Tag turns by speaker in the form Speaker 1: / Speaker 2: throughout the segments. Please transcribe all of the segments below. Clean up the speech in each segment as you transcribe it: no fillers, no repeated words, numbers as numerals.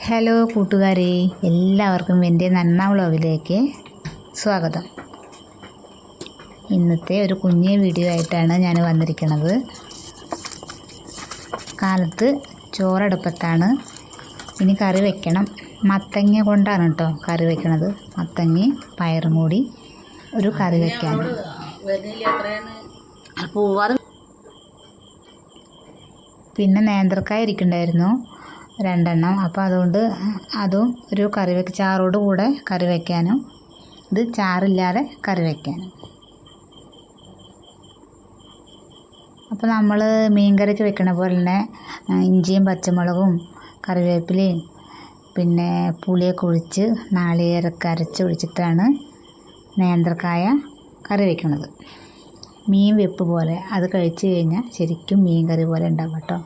Speaker 1: Hello കൂട്ടുകാരെ, എല്ലാവർക്കും എൻ്റെ നന്മ വ്ളോഗിലേക്ക് സ്വാഗതം. ഇന്നത്തെ ഒരു കുഞ്ഞ് വീഡിയോ ആയിട്ടാണ് ഞാൻ വന്നിരിക്കുന്നത്. കാലത്ത് ചോറടുപ്പത്താണ്. ഇനി കറി വെക്കണം. മത്തങ്ങ കൊണ്ടാണ് കേട്ടോ കറി വെക്കണത്. മത്തങ്ങ പയറും കൂടി ഒരു കറി വെക്കാൻ. പിന്നെ നേന്ത്രക്കായ ഇരിക്കണ്ടായിരുന്നു 2 എണ്ണം. അപ്പോൾ അതുകൊണ്ട് അതും ഒരു കറി ചാറോട് കൂടെ കറി വയ്ക്കാനും, ഇത് ചാറില്ലാതെ കറി വയ്ക്കാനും. അപ്പോൾ നമ്മൾ മീൻ കറിക്ക് വെക്കണ പോലെ തന്നെ ഇഞ്ചിയും പച്ചമുളകും കറിവേപ്പിലയും പിന്നെ പുളിയൊക്കെ ഒഴിച്ച് നാളികേരമൊക്കെ അരച്ചൊഴിച്ചിട്ടാണ് നേന്ത്രക്കായ കറി വെക്കണത്. മീൻ വെപ്പ് പോലെ. അത് കഴിച്ച് കഴിഞ്ഞാൽ ശരിക്കും മീൻ കറി പോലെ ഉണ്ടാവും കേട്ടോ.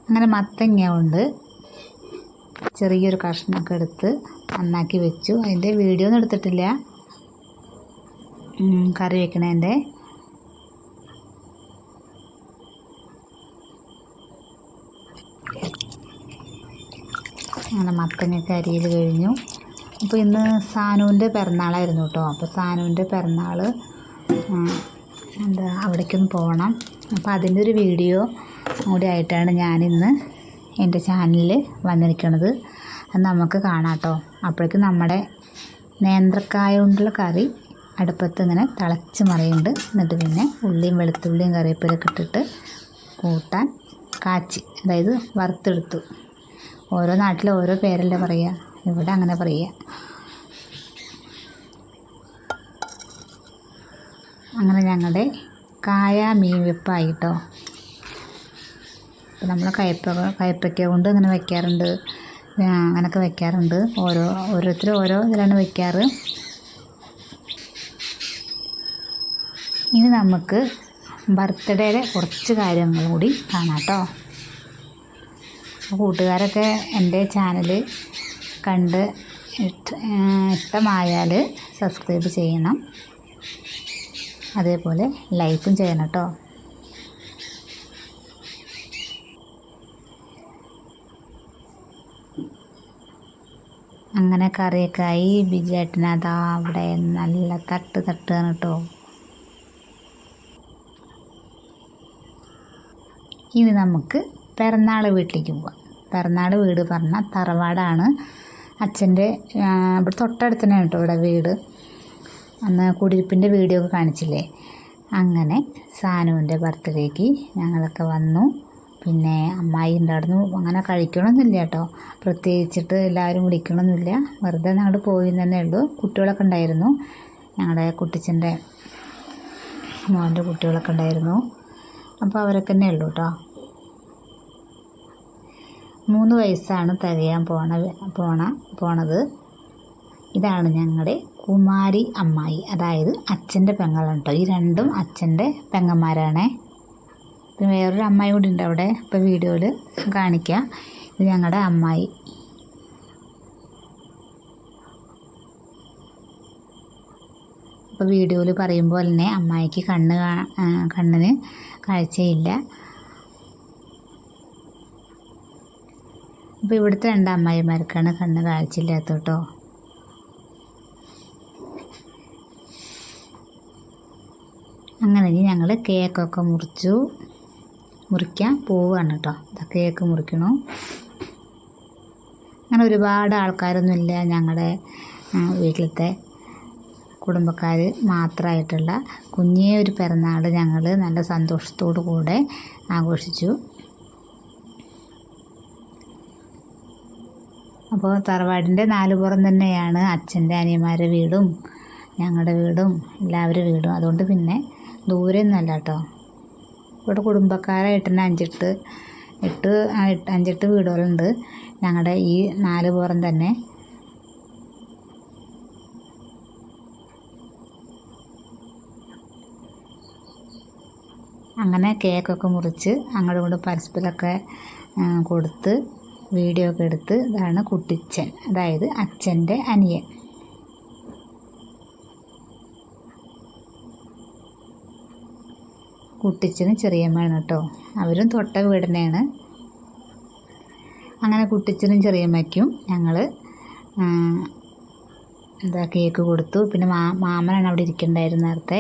Speaker 1: അങ്ങനെ മത്തങ്ങ കൊണ്ട് ചെറിയൊരു കഷ്ണമൊക്കെ എടുത്ത് നന്നാക്കി വെച്ചു. അതിൻ്റെ വീഡിയോ ഒന്നും എടുത്തിട്ടില്ല, കറി വെക്കണതിൻ്റെ. അങ്ങനെ മത്തങ്ങയൊക്കെ അരിയിൽ കഴിഞ്ഞു. അപ്പോൾ ഇന്ന് സാനുവിൻ്റെ പിറന്നാളായിരുന്നു കേട്ടോ. അപ്പോൾ സാനുവിൻ്റെ പിറന്നാൾ അവിടേക്കൊന്ന് പോകണം. അപ്പോൾ അതിൻ്റെ ഒരു വീഡിയോ കൂടി ആയിട്ടാണ് ഞാനിന്ന് എൻ്റെ ചാനലിൽ വന്നിരിക്കുന്നത്. അത് നമുക്ക് കാണാം കേട്ടോ. അപ്പോഴേക്കും നമ്മുടെ നേന്ത്രക്കായ കൊണ്ടുള്ള കറി അടുപ്പത്ത് ഇങ്ങനെ തിളച്ച് മറിയുന്നുണ്ട്. എന്നിട്ട് പിന്നെ ഉള്ളിയും വെളുത്തുള്ളിയും കറിവേപ്പിലൊക്കെ ഇട്ടിട്ട് കൂട്ടാൻ കാച്ചി, അതായത് വറുത്തെടുത്തു. ഓരോ നാട്ടിൽ ഓരോ പേരല്ലേ പറയുക, ഇവിടെ അങ്ങനെ പറയുക. അങ്ങനെ ഞങ്ങളുടെ കായ മീൻ വെപ്പായി കേട്ടോ. നമ്മൾ കയ്പ്പയ്ക്ക കൊണ്ട് അങ്ങനെ വയ്ക്കാറുണ്ട്, അങ്ങനെയൊക്കെ വയ്ക്കാറുണ്ട്. ഓരോരുത്തരും ഓരോ ഇതിലാണ് വയ്ക്കാറ്. ഇനി നമുക്ക് ബർത്ത്ഡേയുടെ കുറച്ച് കാര്യങ്ങൾ കൂടി കാണാം കേട്ടോ. കൂട്ടുകാരൊക്കെ എൻ്റെ ചാനൽ കണ്ട് ഇഷ്ടമായാൽ സബ്സ്ക്രൈബ് ചെയ്യണം, അതേപോലെ ലൈക്കും ചെയ്യണം കേട്ടോ. അങ്ങനെ കറിയൊക്കെ ആയി. ബിജേട്ടനതാ അവിടെ നല്ല തട്ടുകയാണ് കേട്ടോ. ഇനി നമുക്ക് പിറന്നാൾ വീട്ടിലേക്ക് പോവാം. പിറന്നാൾ വീട് പറഞ്ഞാൽ തറവാടാണ്. അച്ഛൻ്റെ ഇവിടെ തൊട്ടടുത്ത് തന്നെയാണ് കേട്ടോ ഇവിടെ വീട്. അന്ന് കുടിയിരിപ്പിൻ്റെ വീഡിയോ ഒക്കെ കാണിച്ചില്ലേ. അങ്ങനെ സാനുവിൻ്റെ ബർത്ത്ഡേക്ക് ഞങ്ങളൊക്കെ വന്നു. പിന്നെ അമ്മായി ഉണ്ടായിരുന്നു. അങ്ങനെ കഴിക്കണമെന്നില്ല കേട്ടോ, പ്രത്യേകിച്ചിട്ട് എല്ലാവരും വിളിക്കണമെന്നില്ല. വെറുതെ ഞങ്ങൾ പോയി തന്നെ ഉള്ളൂ. കുട്ടികളൊക്കെ ഉണ്ടായിരുന്നു, ഞങ്ങളുടെ കുട്ടിച്ചൻ്റെ മോൻ്റെ കുട്ടികളൊക്കെ ഉണ്ടായിരുന്നു. അപ്പോൾ അവരൊക്കെ തന്നെ ഉള്ളൂ കേട്ടോ. 3 വയസ്സാണ് തികയാൻ പോണത്. ഇതാണ് ഞങ്ങളുടെ കുമാരി അമ്മായി, അതായത് അച്ഛൻ്റെ പെങ്ങളാണ് കേട്ടോ. ഈ 2ഉം അച്ഛൻ്റെ പെങ്ങന്മാരാണേ. പിന്നെ വേറൊരു അമ്മായി കൂടി ഉണ്ട് അവിടെ, ഇപ്പോൾ വീഡിയോയിൽ കാണിക്കാം. ഇത് ഞങ്ങളുടെ അമ്മായി. അപ്പോൾ വീഡിയോയിൽ പറയുമ്പോൾ തന്നെ അമ്മായിക്ക് കണ്ണിന് കാഴ്ചയില്ല. അപ്പോൾ ഇവിടുത്തെ 2 അമ്മായിമാർക്കാണ് കണ്ണ് കാഴ്ചയില്ലാത്ത കേട്ടോ. അങ്ങനെ ഞങ്ങൾ കേക്കൊക്കെ മുറിക്കാൻ പോവുകയാണ് കേട്ടോ. കേക്ക് മുറിക്കണു. അങ്ങനെ ഒരുപാട് ആൾക്കാരൊന്നുമില്ല, ഞങ്ങളുടെ വീട്ടിലത്തെ കുടുംബക്കാർ മാത്രമായിട്ടുള്ള കുഞ്ഞേ ഒരു പിറന്നാൾ ഞങ്ങൾ നല്ല സന്തോഷത്തോടു കൂടെ ആഘോഷിച്ചു. അപ്പോൾ തറവാടിൻ്റെ 4 പുറം തന്നെയാണ് അച്ഛൻ്റെ അനിയന്മാരുടെ വീടും ഞങ്ങളുടെ വീടും എല്ലാവരുടെ വീടും. അതുകൊണ്ട് പിന്നെ ദൂരെ ഒന്നുമല്ല കേട്ടോ. ഇവിടെ കുടുംബക്കാരായിട്ട് തന്നെ 5-8 വീടുകളുണ്ട് ഞങ്ങളുടെ ഈ 4 പുറം തന്നെ. അങ്ങനെ കേക്കൊക്കെ മുറിച്ച് അങ്ങോട്ടും ഇങ്ങോട്ടും പരസ്പരമൊക്കെ കൊടുത്ത് വീഡിയോ ഒക്കെ എടുത്ത്. ഇതാണ് കുട്ടിച്ചൻ, അതായത് അച്ഛൻ്റെ അനിയൻ. കുട്ടിച്ചന് ചെറിയമ്മയാണ് കേട്ടോ. അവരും തൊട്ട വീട് തന്നെയാണ്. അങ്ങനെ കുട്ടിച്ചനും ചെറിയമ്മയ്ക്കും ഞങ്ങൾ കേക്ക് കൊടുത്തു. പിന്നെ മാമനാണ് അവിടെ ഇരിക്കുന്നുണ്ടായിരുന്നത് നേരത്തെ.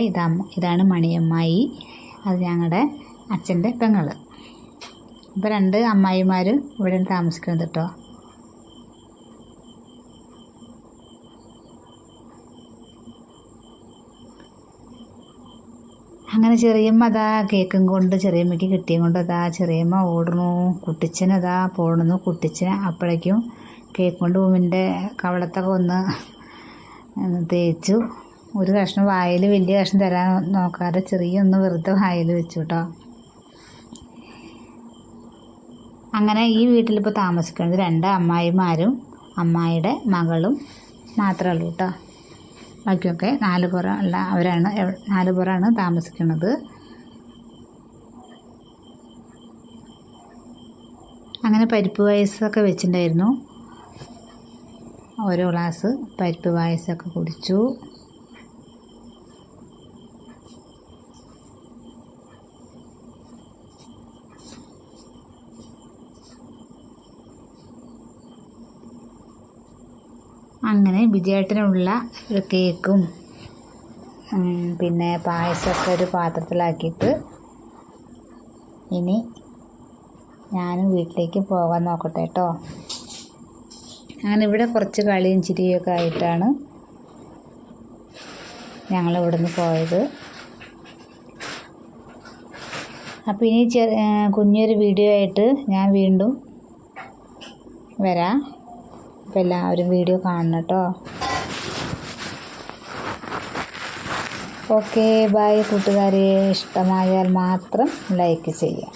Speaker 1: ഇതാണ് മണിയമ്മായി, അത് ഞങ്ങളുടെ അച്ഛൻ്റെ പെങ്ങൾ. ഇപ്പോൾ 2 അമ്മായിമാരും ഇവിടെ താമസിക്കുന്നത് കേട്ടോ. അങ്ങനെ ചെറിയമ്മ അതാ കേക്കും കൊണ്ട്, ചെറിയമ്മയ്ക്ക് കിട്ടിയും കൊണ്ട് അതാ ചെറിയമ്മ ഓടണു. കുട്ടിച്ചനതാ പോടുന്നു. കുട്ടിച്ചന് അപ്പോഴേക്കും കേക്ക് കൊണ്ട് ഭൂമിൻ്റെ കവളത്തൊക്കെ ഒന്ന് തേച്ചു. ഒരു കഷ്ണം വായിൽ, വലിയ കഷ്ണം തരാൻ നോക്കാതെ ചെറിയൊന്ന് വെറുതെ വായിൽ വെച്ചു കേട്ടോ. അങ്ങനെ ഈ വീട്ടിലിപ്പോൾ താമസിക്കുന്നത് 2 അമ്മായിമാരും അമ്മായിയുടെ മകളും മാത്രമേ ഉള്ളൂ കേട്ടോ. ബാക്കിയൊക്കെ 4 പുറം ഉള്ള അവരാണ്, 4 പുറമാണ് താമസിക്കുന്നത്. അങ്ങനെ പരിപ്പ് പായസമൊക്കെ വെച്ചിട്ടുണ്ടായിരുന്നു. ഓരോ ഗ്ലാസ് പരിപ്പ് പായസമൊക്കെ കുടിച്ചു. അങ്ങനെ വിജയേട്ടനുള്ള ഒരു കേക്കും പിന്നെ പായസമൊക്കെ ഒരു പാത്രത്തിലാക്കിയിട്ട് ഇനി ഞാനും വീട്ടിലേക്ക് പോകാൻ നോക്കട്ടെ കേട്ടോ. അങ്ങനെ ഇവിടെ കുറച്ച് കളിയും ചിരിയൊക്കെ ആയിട്ടാണ് ഞങ്ങൾ ഇവിടുന്ന് പോയത്. അപ്പോൾ ഇനി കുഞ്ഞൊരു വീഡിയോ ആയിട്ട് ഞാൻ വീണ്ടും വരാം. അപ്പോൾ എല്ലാവരും വീഡിയോ കാണണം കേട്ടോ. ഓക്കെ, ബൈ കൂട്ടുകാരെ. ഇഷ്ടമായാൽ മാത്രം ലൈക്ക് ചെയ്യുക.